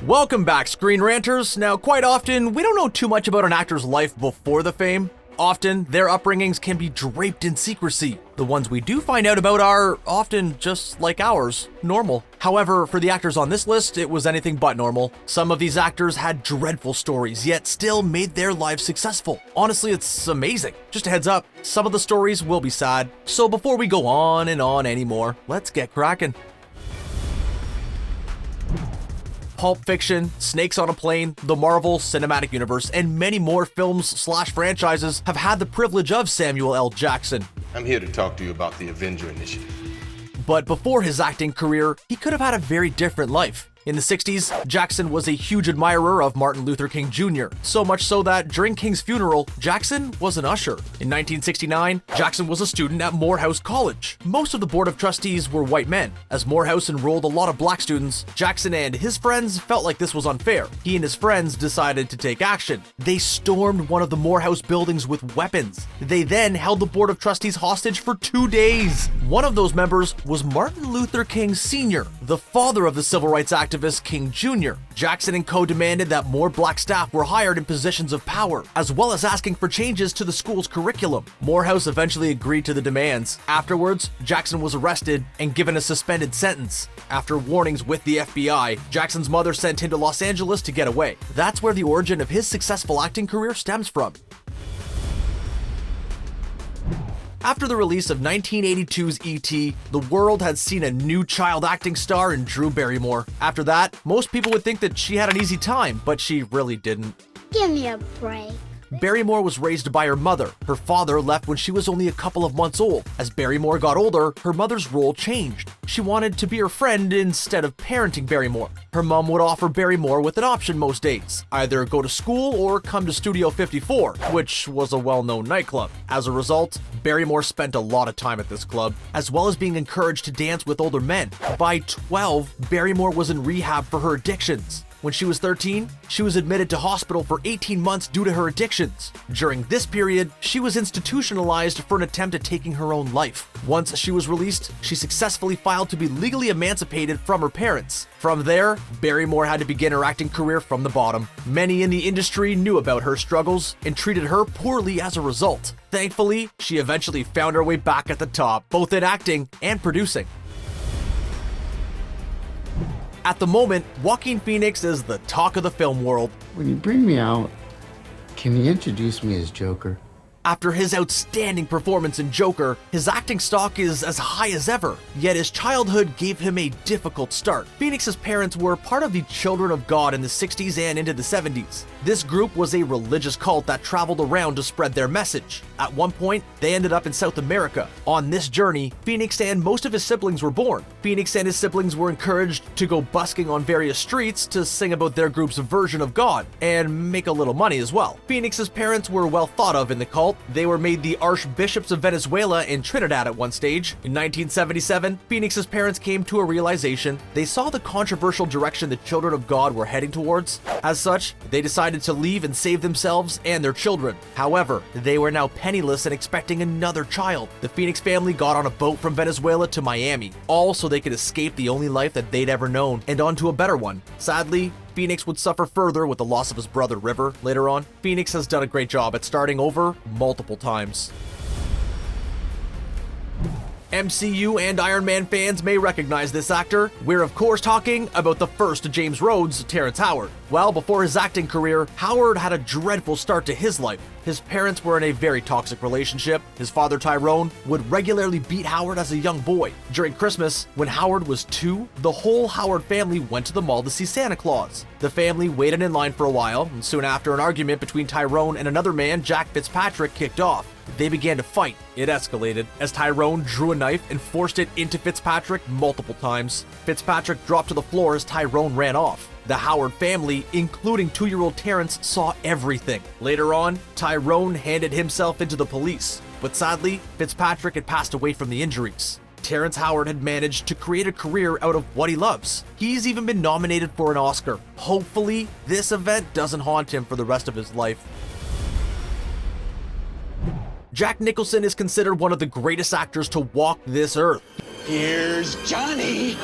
Welcome back, Screen Ranters. Now, quite often, we don't know too much about an actor's life before the fame. Often, their upbringings can be draped in secrecy. The ones we do find out about are often just like ours, normal. However, for the actors on this list, it was anything but normal. Some of these actors had dreadful stories, yet still made their lives successful. Honestly, it's amazing. Just a heads up, some of the stories will be sad. So before we go on and on anymore, let's get cracking. Pulp Fiction, Snakes on a Plane, the Marvel Cinematic Universe, and many more films/franchises have had the privilege of Samuel L. Jackson. I'm here to talk to you about the Avenger Initiative. But before his acting career, he could have had a very different life. In the 60s, Jackson was a huge admirer of Martin Luther King Jr., so much so that during King's funeral, Jackson was an usher. In 1969, Jackson was a student at Morehouse College. Most of the board of trustees were white men. As Morehouse enrolled a lot of black students, Jackson and his friends felt like this was unfair. He and his friends decided to take action. They stormed one of the Morehouse buildings with weapons. They then held the board of trustees hostage for 2 days. One of those members was Martin Luther King Sr., the father of the civil rights activist King Jr. Jackson and co. demanded that more black staff were hired in positions of power, as well as asking for changes to the school's curriculum. Morehouse eventually agreed to the demands. Afterwards, Jackson was arrested and given a suspended sentence. After warnings with the FBI, Jackson's mother sent him to Los Angeles to get away. That's where the origin of his successful acting career stems from. After the release of 1982's E.T., the world had seen a new child acting star in Drew Barrymore. After that, most people would think that she had an easy time, but she really didn't. Give me a break. Barrymore was raised by her mother. Her father left when she was only a couple of months old. As Barrymore got older, her mother's role changed. She wanted to be her friend instead of parenting Barrymore. Her mom would offer Barrymore with an option most days, either go to school or come to Studio 54, which was a well-known nightclub. As a result, Barrymore spent a lot of time at this club, as well as being encouraged to dance with older men. By 12, Barrymore was in rehab for her addictions. When she was 13, she was admitted to hospital for 18 months due to her addictions. During this period, she was institutionalized for an attempt at taking her own life. Once she was released, she successfully filed to be legally emancipated from her parents. From there, Barrymore had to begin her acting career from the bottom. Many in the industry knew about her struggles and treated her poorly as a result. Thankfully, she eventually found her way back at the top, both in acting and producing. At the moment, Joaquin Phoenix is the talk of the film world. When you bring me out, can you introduce me as Joker? After his outstanding performance in Joker, his acting stock is as high as ever, yet his childhood gave him a difficult start. Phoenix's parents were part of the Children of God in the 60s and into the 70s. This group was a religious cult that traveled around to spread their message. At one point, they ended up in South America. On this journey, Phoenix and most of his siblings were born. Phoenix and his siblings were encouraged to go busking on various streets to sing about their group's version of God, and make a little money as well. Phoenix's parents were well thought of in the cult. They were made the Archbishops of Venezuela and Trinidad at one stage. In 1977, Phoenix's parents came to a realization. They saw the controversial direction the Children of God were heading towards. As such, they decided to leave and save themselves and their children. However, they were now penniless and expecting another child. The Phoenix family got on a boat from Venezuela to Miami, all so they could escape the only life that they'd ever known and onto a better one. Sadly, Phoenix would suffer further with the loss of his brother River later on. Phoenix has done a great job at starting over multiple times. MCU and Iron Man fans may recognize this actor. We're of course talking about the first James Rhodes, Terrence Howard. Well, before his acting career, Howard had a dreadful start to his life. His parents were in a very toxic relationship. His father, Tyrone, would regularly beat Howard as a young boy. During Christmas, when Howard was 2, the whole Howard family went to the mall to see Santa Claus. The family waited in line for a while, and soon after, an argument between Tyrone and another man, Jack Fitzpatrick, kicked off. They began to fight. It escalated as Tyrone drew a knife and forced it into Fitzpatrick multiple times. Fitzpatrick dropped to the floor as Tyrone ran off. The Howard family, including 2-year-old Terrence, saw everything. Later on, Tyrone handed himself into the police, but sadly, Fitzpatrick had passed away from the injuries. Terrence Howard had managed to create a career out of what he loves. He's even been nominated for an Oscar. Hopefully, this event doesn't haunt him for the rest of his life. Jack Nicholson is considered one of the greatest actors to walk this earth. Here's Johnny!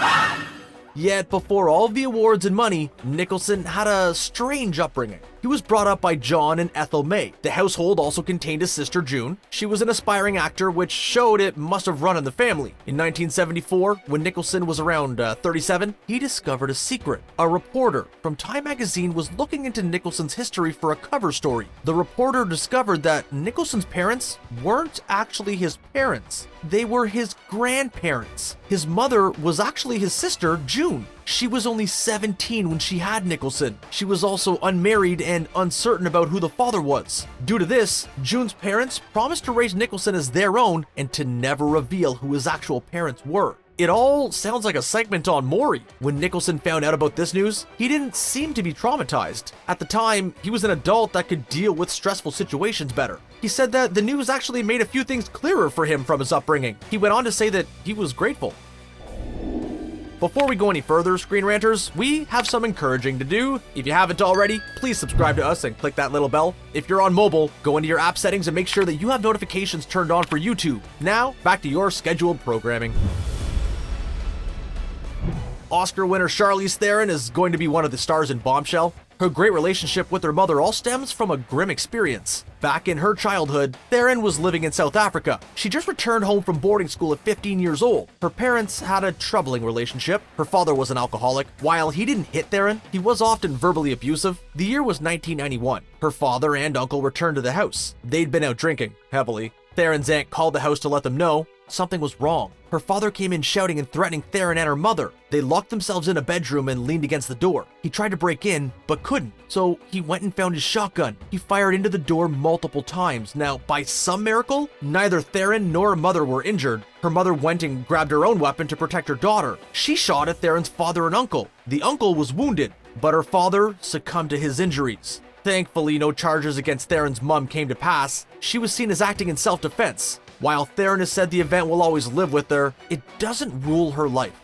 Yet before all the awards and money, Nicholson had a strange upbringing. He was brought up by John and Ethel May. The household also contained his sister June. She was an aspiring actor, which showed it must have run in the family. In 1974, when Nicholson was around 37, he discovered a secret. A reporter from Time magazine was looking into Nicholson's history for a cover story. The reporter discovered that Nicholson's parents weren't actually his parents. They were his grandparents. His mother was actually his sister, June. She was only 17 when she had Nicholson. She was also unmarried and uncertain about who the father was. Due to this, June's parents promised to raise Nicholson as their own and to never reveal who his actual parents were. It all sounds like a segment on Maury. When Nicholson found out about this news, he didn't seem to be traumatized. At the time, he was an adult that could deal with stressful situations better. He said that the news actually made a few things clearer for him from his upbringing. He went on to say that he was grateful. Before we go any further, Screen Ranters, we have some encouraging to do. If you haven't already, please subscribe to us and click that little bell. If you're on mobile, go into your app settings and make sure that you have notifications turned on for YouTube. Now, back to your scheduled programming. Oscar winner Charlize Theron is going to be one of the stars in Bombshell. Her great relationship with her mother all stems from a grim experience. Back in her childhood, Theron was living in South Africa. She just returned home from boarding school at 15 years old. Her parents had a troubling relationship. Her father was an alcoholic. While he didn't hit Theron, he was often verbally abusive. The year was 1991. Her father and uncle returned to the house. They'd been out drinking, heavily. Theron's aunt called the house to let them know something was wrong. Her father came in shouting and threatening Theron and her mother. They locked themselves in a bedroom and leaned against the door. He tried to break in, but couldn't, so he went and found his shotgun. He fired into the door multiple times. Now, by some miracle, neither Theron nor her mother were injured. Her mother went and grabbed her own weapon to protect her daughter. She shot at Theron's father and uncle. The uncle was wounded, but her father succumbed to his injuries. Thankfully, no charges against Theron's mom came to pass. She was seen as acting in self-defense. While Theron has said the event will always live with her, it doesn't rule her life.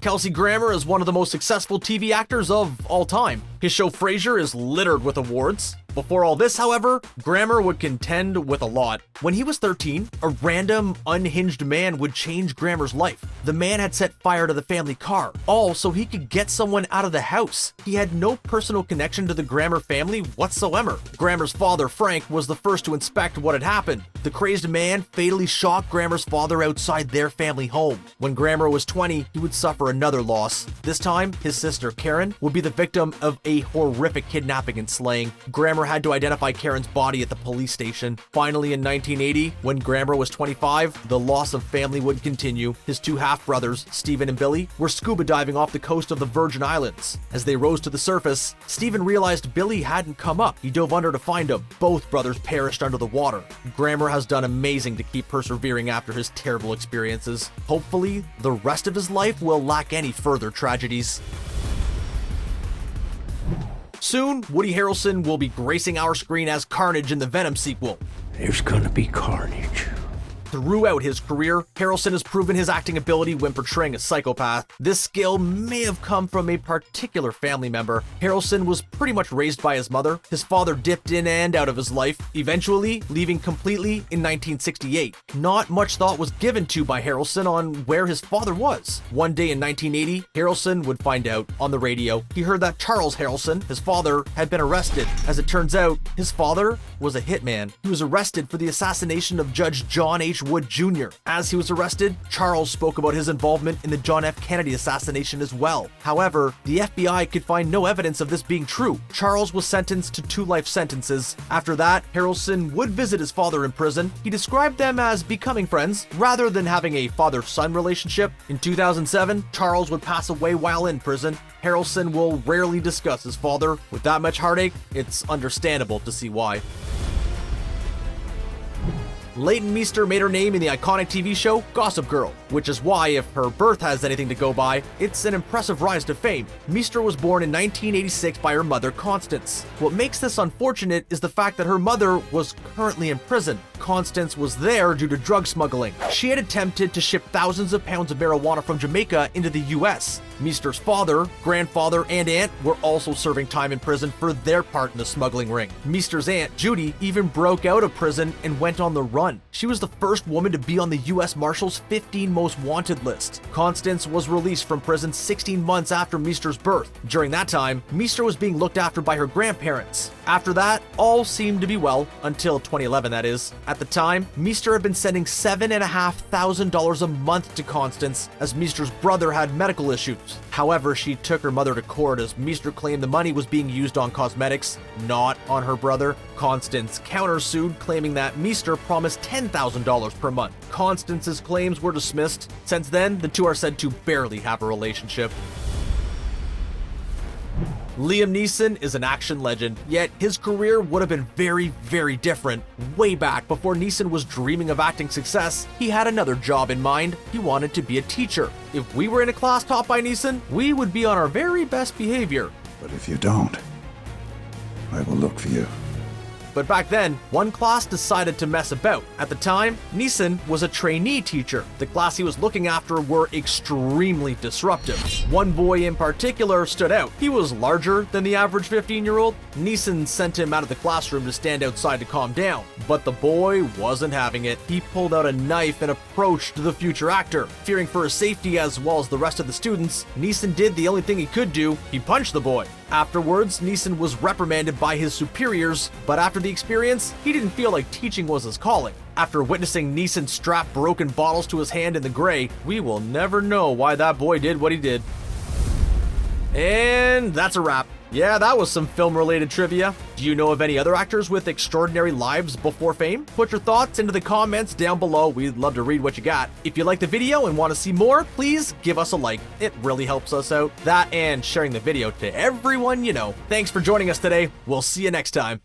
Kelsey Grammer is one of the most successful TV actors of all time. His show Frasier is littered with awards. Before all this, however, Grammer would contend with a lot. When he was 13, a random, unhinged man would change Grammer's life. The man had set fire to the family car, all so he could get someone out of the house. He had no personal connection to the Grammer family whatsoever. Grammer's father, Frank, was the first to inspect what had happened. The crazed man fatally shot Grammer's father outside their family home. When Grammer was 20, he would suffer another loss. This time, his sister, Karen, would be the victim of a horrific kidnapping and slaying. Grammer had to identify Karen's body at the police station. Finally, in 1980, when Grammer was 25, the loss of family would continue. His two half-brothers, Stephen and Billy, were scuba diving off the coast of the Virgin Islands. As they rose to the surface, Stephen realized Billy hadn't come up. He dove under to find him. Both brothers perished under the water. Grammer has done amazing to keep persevering after his terrible experiences. Hopefully, the rest of his life will lack any further tragedies. Soon, Woody Harrelson will be gracing our screen as Carnage in the Venom sequel. There's gonna be carnage. Throughout his career, Harrelson has proven his acting ability when portraying a psychopath. This skill may have come from a particular family member. Harrelson was pretty much raised by his mother. His father dipped in and out of his life, eventually leaving completely in 1968. Not much thought was given to by Harrelson on where his father was. One day in 1980, Harrelson would find out on the radio. He heard that Charles Harrelson, his father, had been arrested. As it turns out, his father was a hitman. He was arrested for the assassination of Judge John H. Wood Jr. As he was arrested, Charles spoke about his involvement in the John F. Kennedy assassination as well. However, the FBI could find no evidence of this being true. Charles was sentenced to 2 life sentences. After that, Harrelson would visit his father in prison. He described them as becoming friends rather than having a father-son relationship. In 2007, Charles would pass away while in prison. Harrelson will rarely discuss his father. With that much heartache, it's understandable to see why. Leighton Meester made her name in the iconic TV show Gossip Girl, which is why, if her birth has anything to go by, it's an impressive rise to fame. Meester was born in 1986 by her mother, Constance. What makes this unfortunate is the fact that her mother was currently in prison. Constance was there due to drug smuggling. She had attempted to ship thousands of pounds of marijuana from Jamaica into the US. Meester's father, grandfather, and aunt were also serving time in prison for their part in the smuggling ring. Meester's aunt, Judy, even broke out of prison and went on the run. She was the first woman to be on the US Marshals 15 Most Wanted list. Constance was released from prison 16 months after Meester's birth. During that time, Meester was being looked after by her grandparents. After that, all seemed to be well, until 2011 that is. At the time, Meester had been sending $7,500 a month to Constance as Meester's brother had medical issues. However, she took her mother to court as Meester claimed the money was being used on cosmetics, not on her brother. Constance countersued, claiming that Meester promised $10,000 per month. Constance's claims were dismissed. Since then, the two are said to barely have a relationship. Liam Neeson is an action legend, yet his career would have been very, very different. Way back before Neeson was dreaming of acting success, he had another job in mind. He wanted to be a teacher. If we were in a class taught by Neeson, we would be on our very best behavior. But if you don't, I will look for you. But back then, one class decided to mess about. At the time, Neeson was a trainee teacher. The class he was looking after were extremely disruptive. One boy in particular stood out. He was larger than the average 15-year-old. Neeson sent him out of the classroom to stand outside to calm down. But the boy wasn't having it. He pulled out a knife and approached the future actor. Fearing for his safety as well as the rest of the students, Neeson did the only thing he could do. He punched the boy. Afterwards, Neeson was reprimanded by his superiors, but after the experience, he didn't feel like teaching was his calling. After witnessing Neeson strap broken bottles to his hand in the gray, we will never know why that boy did what he did. And that's a wrap. Yeah, that was some film-related trivia. Do you know of any other actors with extraordinary lives before fame? Put your thoughts into the comments down below. We'd love to read what you got. If you like the video and want to see more, please give us a like. It really helps us out. That and sharing the video to everyone you know. Thanks for joining us today. We'll see you next time.